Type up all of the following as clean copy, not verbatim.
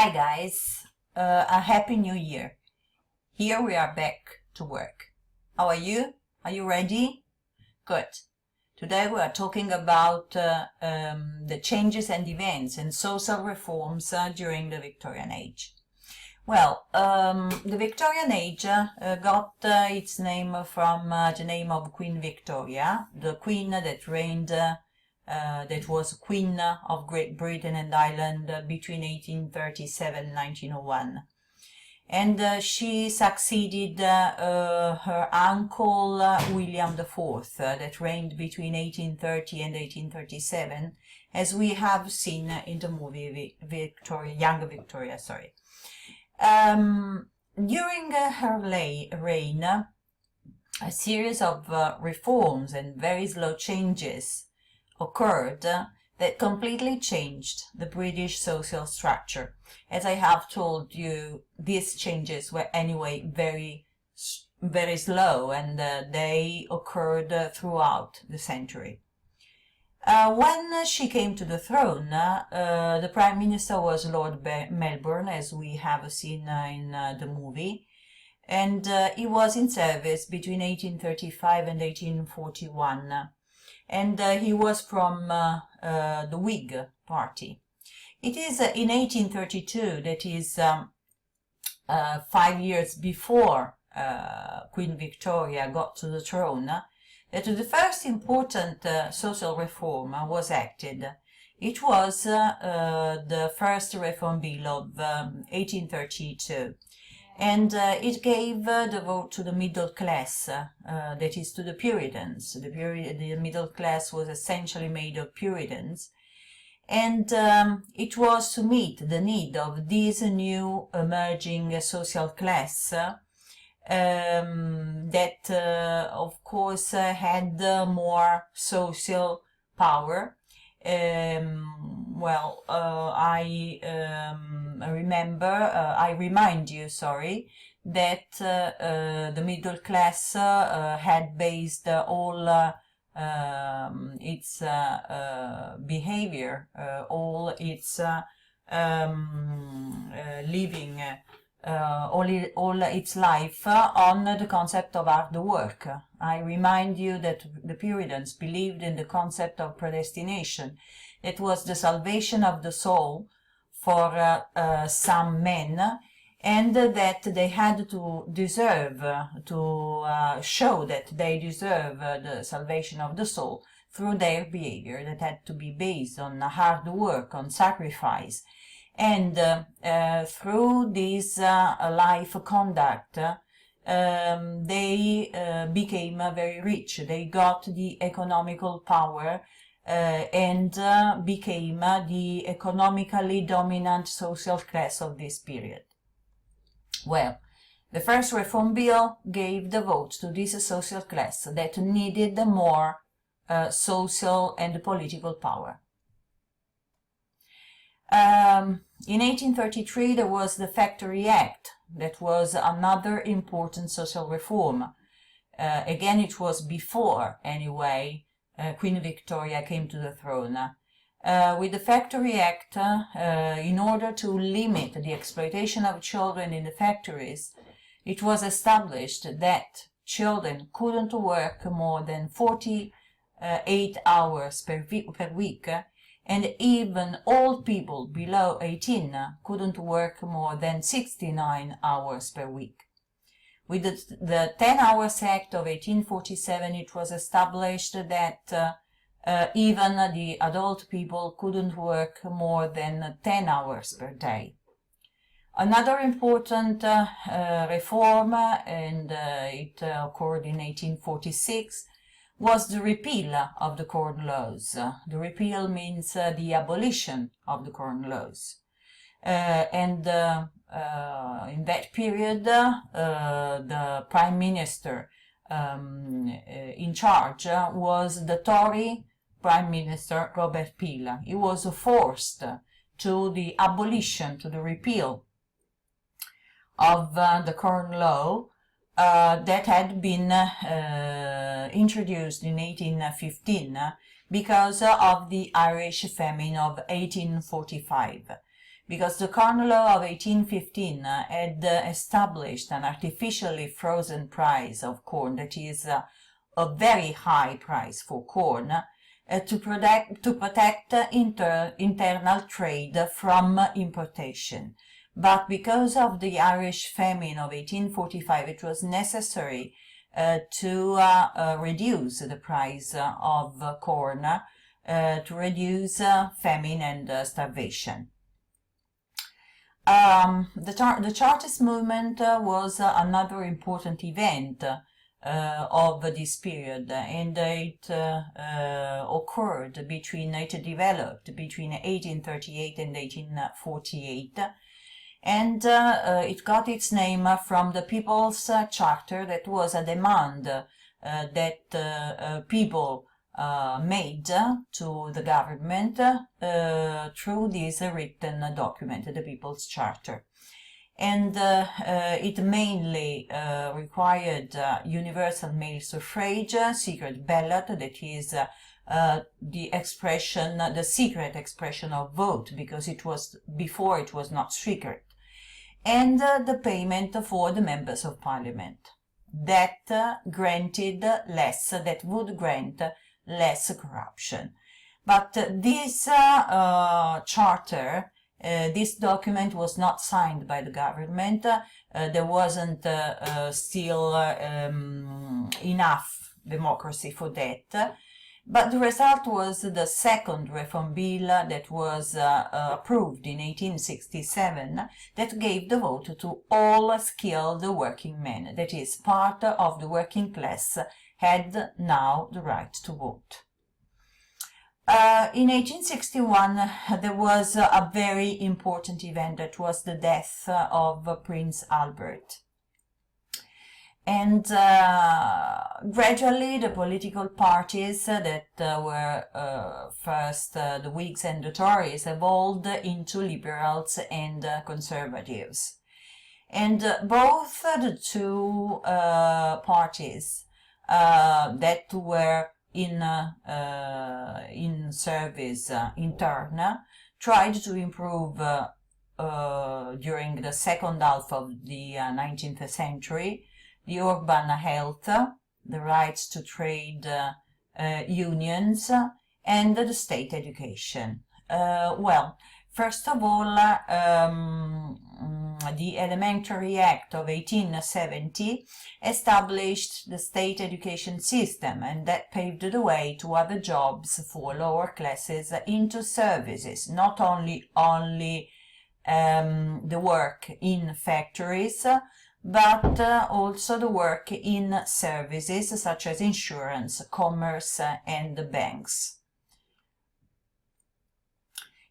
Hi guys, a happy new year. Here we are back to work. How are you? Are you ready? Good. Today we are talking about the changes and events and social reforms during the Victorian Age. Well, the Victorian Age got its name from the name of Queen Victoria, the queen that reigned that was Queen of Great Britain and Ireland between 1837 and 1901. And she succeeded her uncle William IV, that reigned between 1830 and 1837, as we have seen in the movie Young Victoria. During her reign, a series of reforms and very slow changes occurred that completely changed the British social structure. As I have told you, these changes were anyway very slow, and they occurred throughout the century. When she came to the throne, the Prime Minister was Lord Melbourne, as we have seen in the movie, and he was in service between 1835 and 1841. And he was from the Whig party. It is in 1832, that is 5 years before Queen Victoria got to the throne, that the first important social reform was acted. It was the first Reform Bill of 1832. And it gave the vote to the middle class, that is to the Puritans. The middle class was essentially made of Puritans, and it was to meet the need of this new emerging social class that, of course, had more social power. I remind you, that the middle class had based all its behavior, all its living, all its life on the concept of hard work. I remind you that the Puritans believed in the concept of predestination. It was the salvation of the soul for some men, and that they had to deserve, to show that they deserve the salvation of the soul through their behavior, that had to be based on hard work, on sacrifice. And through this life conduct, they became very rich. They got the economical power and became the economically dominant social class of this period. Well, the first Reform Bill gave the vote to this social class that needed more social and political power. In 1833 there was the Factory Act, that was another important social reform. Again, it was before, anyway, Queen Victoria came to the throne. With the Factory Act, in order to limit the exploitation of children in the factories, it was established that children couldn't work more than 48 hours per week, and even old people below 18 couldn't work more than 69 hours per week. With the 10 Hours Act of 1847, it was established that even the adult people couldn't work more than 10 hours per day. Another important reform, and it occurred in 1846, was the repeal of the Corn Laws. The repeal means the abolition of the Corn Laws. In that period, the Prime Minister in charge was the Tory Prime Minister Robert Peel. He was forced to the abolition, to the repeal of the Corn Law that had been introduced in 1815 because of the Irish famine of 1845. because the Corn Law of 1815 had established an artificially frozen price of corn, that is a very high price for corn, to protect internal trade from importation. But because of the Irish famine of 1845, it was necessary to reduce the price of corn, to reduce famine and starvation. The Chartist movement was another important event of this period, and it developed between 1838 and 1848, and it got its name from the People's Charter, that was a demand that people made to the government through this written document, the People's Charter. And it mainly required universal male suffrage, secret ballot, that is the secret expression of vote, because before it was not secret, and the payment for the members of parliament. That would grant less corruption. But this charter, this document was not signed by the government. There wasn't still enough democracy for that. But the result was the second reform bill that was approved in 1867, that gave the vote to all skilled working men, that is, part of the working class had now the right to vote. In 1861, there was a very important event, that was the death of Prince Albert. And gradually the political parties that were first the Whigs and the Tories evolved into liberals and conservatives. And both the two parties that were in service in turn tried to improve during the second half of the 19th century the urban health, the rights to trade unions, and the state education. Well, first of all, the Elementary Act of 1870 established the state education system, and that paved the way to other jobs for lower classes into services, not only the work in factories, but also the work in services such as insurance, commerce, and banks.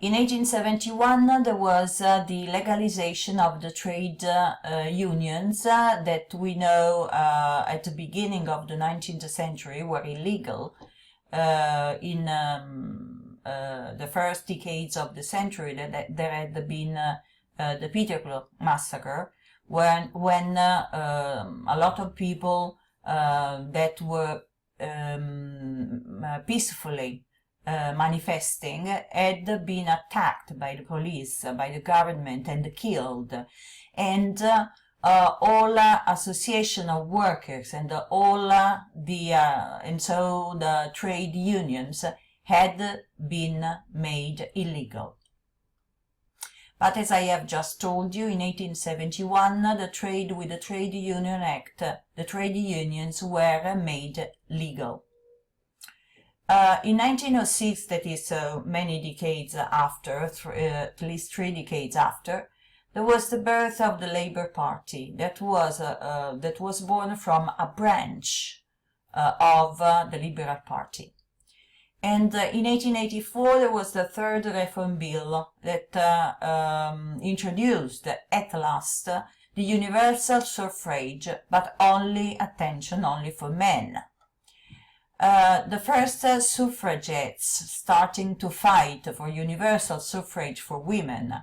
In 1871, there was the legalization of the trade unions that we know at the beginning of the 19th century were illegal. In the first decades of the century, there had been the Peterborough massacre, when a lot of people that were peacefully manifesting had been attacked by the police, by the government, and killed. And all association of workers and and so the trade unions had been made illegal. But as I have just told you, in 1871, with the Trade Union Act, the trade unions were made legal. In 1906, that is so many decades after, at least 3 decades after, there was the birth of the Labour Party that was born from a branch of the Liberal Party. And in 1884, there was the third reform bill that introduced at last the universal suffrage, but only for men. The first suffragettes starting to fight for universal suffrage for women,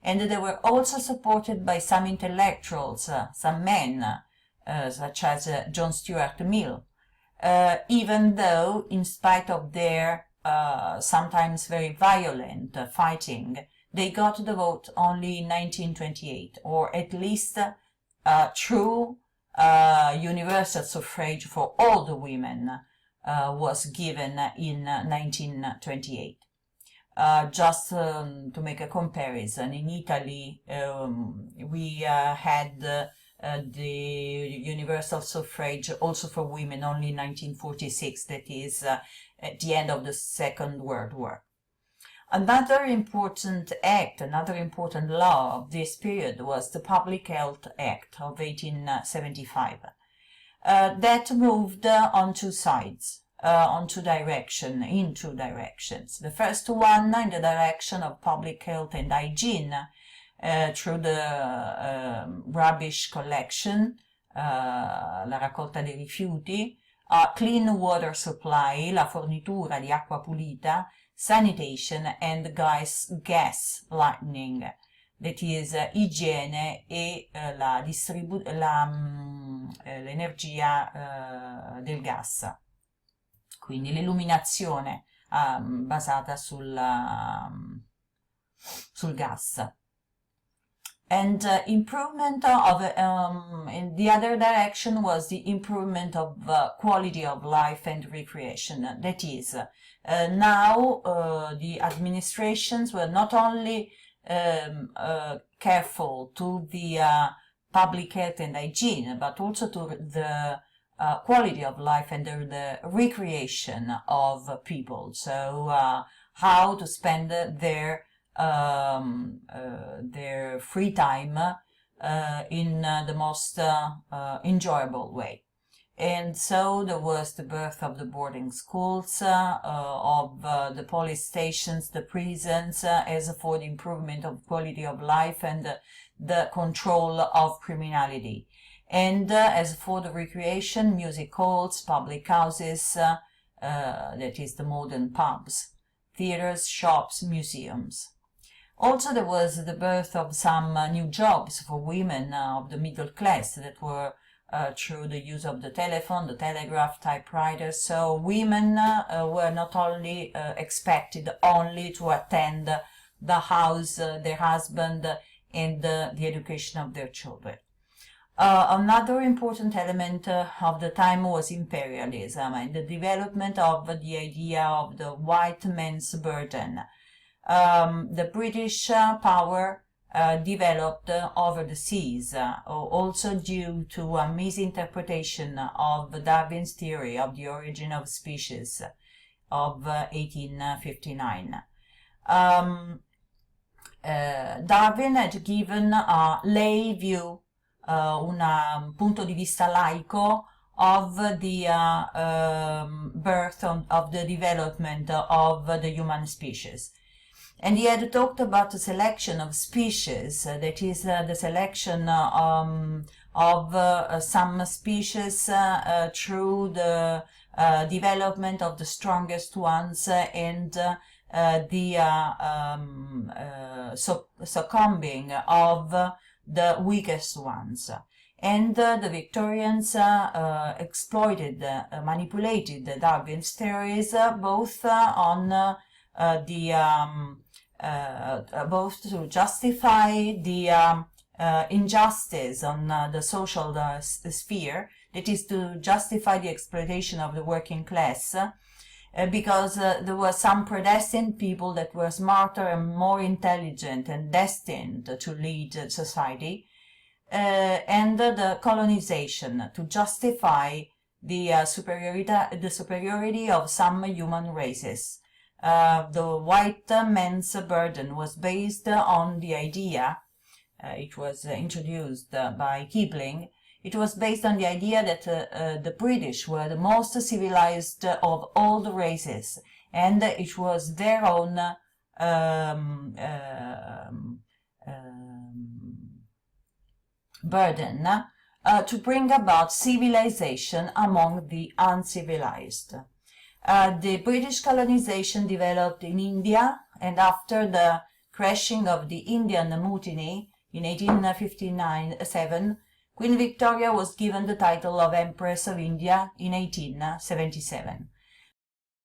and they were also supported by some intellectuals, some men, such as John Stuart Mill. Even though, in spite of their sometimes very violent fighting, they got the vote only in 1928, or at least true universal suffrage for all the women was given in 1928. Just to make a comparison, in Italy we had the universal suffrage also for women only in 1946, that is at the end of the Second World War. Another important act, another important law of this period was the Public Health Act of 1875. That moved on two sides, in two directions. The first one in the direction of public health and hygiene through the rubbish collection, la raccolta dei rifiuti, clean water supply, la fornitura di acqua pulita, sanitation and gas lighting, that is igiene e l'energia del gas, quindi l'illuminazione basata sul gas. And improvement of, in the other direction was the improvement of quality of life and recreation. That is, now the administrations were not only careful to the public health and hygiene, but also to the quality of life and the recreation of people. So how to spend their free time in the most enjoyable way. And so there was the birth of the boarding schools, of the police stations, the prisons, as for the improvement of quality of life and the control of criminality. And as for the recreation, music halls, public houses, that is the modern pubs, theaters, shops, museums. Also, there was the birth of some new jobs for women of the middle class that were through the use of the telephone, the telegraph, typewriters. So women were not only expected only to attend the house, their husband, and the education of their children. Another important element of the time was imperialism and the development of the idea of the white man's burden. The British power developed over the seas, also due to a misinterpretation of Darwin's theory of the origin of species of 1859. Darwin had given a lay view, un punto di vista laico of the birth of the development of the human species. And he had talked about the selection of species, that is the selection of some species through the development of the strongest ones and the succumbing of the weakest ones. And the Victorians exploited, manipulated Darwin's theories both on both to justify the injustice on the social sphere, that is to justify the exploitation of the working class, because there were some predestined people that were smarter and more intelligent and destined to lead society, and the colonization to justify the superiority of some human races. The white man's burden was based on the idea, it was introduced by Kipling, it was based on the idea that the British were the most civilized of all the races, and it was their own burden to bring about civilization among the uncivilized. The British colonization developed in India, and after the crashing of the Indian Mutiny in 1857, Queen Victoria was given the title of Empress of India in 1877.